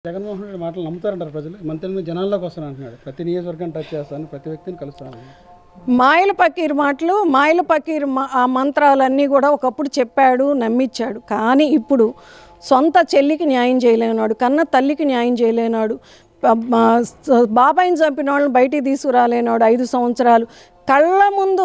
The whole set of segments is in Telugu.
జగన్మోహన్ రెడ్డి మాటలు నమ్ముతారంటారు ప్రజలు. మంత్రిని జనాల్లోకి వస్తాను అంటున్నాడు. ప్రతి నియోజకవర్గాన్ని టచ్ చేస్తాను, ప్రతి వ్యక్తిని కలుస్తాను. మాయల పకీర్ మాటలు, మాయల పకీర్ ఆ మంత్రాలన్నీ కూడా ఒకప్పుడు చెప్పాడు, నమ్మించాడు. కానీ ఇప్పుడు సొంత చెల్లికి న్యాయం చేయలేనాడు, కన్న తల్లికి న్యాయం చేయలేనాడు, బాబాయిని చంపిన వాళ్ళని బయటికి తీసుకురాలేనాడు. 5 సంవత్సరాలు కళ్ళ ముందు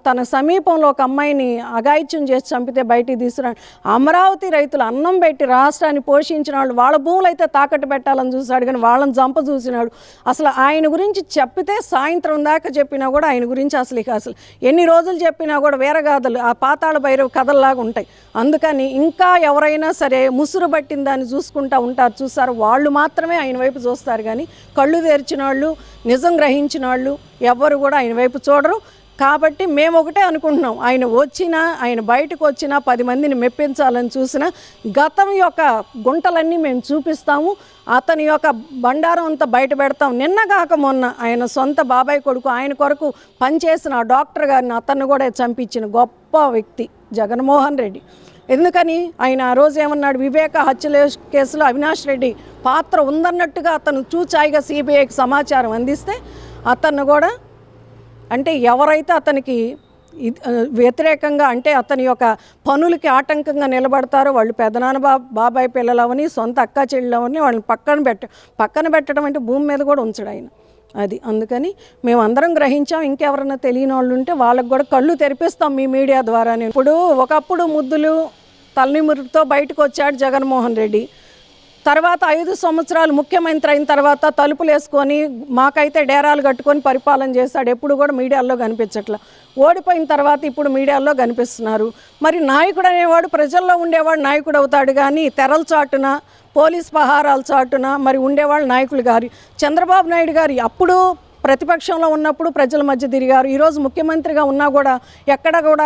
తన సమీపంలో ఒక అమ్మాయిని అఘాయిత్యం చేసి చంపితే బయటికి తీసుకురాడు. అమరావతి రైతులు అన్నం పెట్టి రాష్ట్రాన్ని పోషించిన వాళ్ళు, వాళ్ళ భూములు అయితే తాకట్టు పెట్టాలని చూశాడు, కానీ వాళ్ళని చంప చూసినాడు. అసలు ఆయన గురించి చెప్పితే సాయంత్రం దాకా చెప్పినా కూడా ఆయన గురించి అసలు ఎన్ని రోజులు చెప్పినా కూడా వీరగాథలు, ఆ పాతాళ భైరవ కథల్లాగా ఉంటాయి. అందుకని ఇంకా ఎవరైనా సరే ముసురు పట్టిన దాన్ని చూసుకుంటూ ఉంటారు, చూస్తారు. వాళ్ళు మాత్రమే ఆయన వైపు చూస్తారు, కానీ కళ్ళు తెరిచిన వాళ్ళు, నిజం గ్రహించిన వాళ్ళు ఎవ్వరు కూడా ఆయన వైపు చూడరు. కాబట్టి మేము ఒకటే అనుకుంటున్నాం, ఆయన వచ్చినా, ఆయన బయటకు వచ్చినా 10 మందిని మెప్పించాలని చూసినా గతం యొక్క గుంటలన్నీ మేము చూపిస్తాము, అతని యొక్క బండారం అంతా బయట పెడతాం. నిన్న కాక మొన్న ఆయన సొంత బాబాయ్ కొడుకు, ఆయన కొరకు పనిచేసిన డాక్టర్ గారిని అతన్ని కూడా చంపించిన గొప్ప వ్యక్తి జగన్మోహన్ రెడ్డి. ఎందుకని ఆయన ఆ రోజు ఏమన్నాడు, వివేక హత్య కేసులో అవినాష్ రెడ్డి పాత్ర ఉందన్నట్టుగా అతను చూచాయిగా సిబిఐకి సమాచారం అందిస్తే అతన్ని కూడా, అంటే ఎవరైతే అతనికి వ్యతిరేకంగా, అంటే అతని యొక్క పనులకి ఆటంకంగా నిలబడతారో వాళ్ళు పెదనాన్న బాబాయ్ పిల్లలవని, సొంత అక్క చెల్లెలవని వాళ్ళని పక్కన పెట్టడం అంటే భూమి మీద కూడా ఉంచడు ఆయన. అది అందుకని మేము అందరం గ్రహించాం. ఇంకెవరన్నా తెలియని వాళ్ళు ఉంటే వాళ్ళకు కూడా కళ్ళు తెరిపిస్తాం మీ మీడియా ద్వారానే. ఇప్పుడు ఒకప్పుడు ముద్దులు తలనిమురుతో బయటకు వచ్చాడు జగన్మోహన్ రెడ్డి. తర్వాత 5 సంవత్సరాలు ముఖ్యమంత్రి అయిన తర్వాత తలుపులు వేసుకొని మాకైతే డేరాలు కట్టుకొని పరిపాలన చేశాడు. ఎప్పుడు కూడా మీడియాలో కనిపించట్లా. ఓడిపోయిన తర్వాత ఇప్పుడు మీడియాలో కనిపిస్తున్నారు. మరి నాయకుడు అనేవాడు ప్రజల్లో ఉండేవాడు నాయకుడు అవుతాడు, కానీ తెరల చాటున, పోలీస్ పహారాల చాటున మరి ఉండేవాళ్ళు నాయకులు గారు. చంద్రబాబు నాయుడు గారు అప్పుడు ప్రతిపక్షంలో ఉన్నప్పుడు ప్రజల మధ్య తిరిగారు. ఈరోజు ముఖ్యమంత్రిగా ఉన్నా కూడా ఎక్కడ కూడా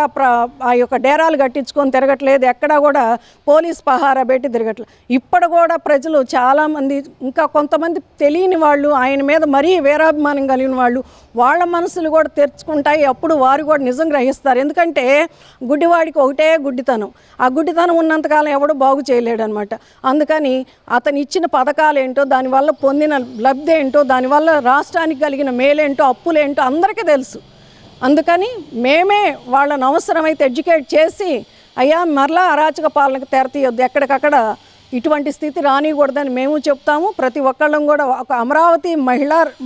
ఆ యొక్క డేరాలు కట్టించుకొని తిరగట్లేదు, ఎక్కడ కూడా పోలీస్ పహారా పెట్టి తిరగట్లేదు. ఇప్పుడు కూడా ప్రజలు చాలామంది, ఇంకా కొంతమంది తెలియని వాళ్ళు, ఆయన మీద మరీ వీరాభిమానం కలిగిన వాళ్ళు, వాళ్ళ మనసులు కూడా తెరుచుకుంటాయి. అప్పుడు వారు కూడా నిజం గ్రహిస్తారు. ఎందుకంటే గుడ్డివాడికి ఒకటే గుడ్డితనం, ఆ గుడ్డితనం ఉన్నంతకాలం ఎవడు బాగు చేయలేడు అనమాట. అందుకని అతను ఇచ్చిన పథకాలు ఏంటో, దానివల్ల పొందిన లబ్ధి ఏంటో, దానివల్ల రాష్ట్రానికి కలిగిన మేలేంటో, అప్పులేంటో అందరికీ తెలుసు. అందుకని మేమే వాళ్ళని అవసరమైతే ఎడ్యుకేట్ చేసి, అయ్యా మరలా అరాచక పాలనకు తెరతీయొద్దు, ఎక్కడికక్కడ ఇటువంటి స్థితి రానికూడదని మేము చెప్తాము. ప్రతి ఒక్కళ్ళం కూడా, ఒక అమరావతి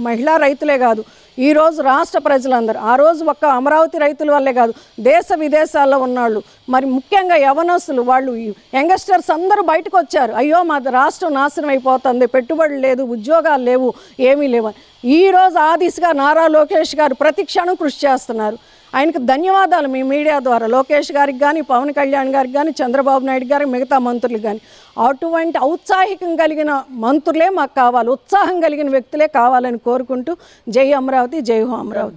మహిళా రైతులే కాదు, ఈరోజు రాష్ట్ర ప్రజలందరూ, ఆ రోజు ఒక్క అమరావతి రైతుల వల్లే కాదు, దేశ విదేశాల్లో ఉన్నాళ్ళు, మరి ముఖ్యంగా యవనస్తులు, వాళ్ళు యంగస్టర్స్ అందరూ బయటకు వచ్చారు. అయ్యో మా రాష్ట్రం నాశనం అయిపోతుంది, పెట్టుబడులు లేదు, ఉద్యోగాలు లేవు, ఏమీ లేవు. ఈరోజు ఆ దిశగా నారా లోకేష్ గారు ప్రతి క్షణం కృషి చేస్తున్నారు. ఆయనకు ధన్యవాదాలు మీ మీడియా ద్వారా, లోకేష్ గారికి కానీ, పవన్ కళ్యాణ్ గారికి కానీ, చంద్రబాబు నాయుడు గారికి, మిగతా మంత్రులకు కానీ. అటువంటి ఔత్సాహికం కలిగిన మంత్రులే మాకు కావాలి, ఉత్సాహం కలిగిన వ్యక్తులే కావాలని కోరుకుంటూ జై అమరావతి, జై హో అమరావతి.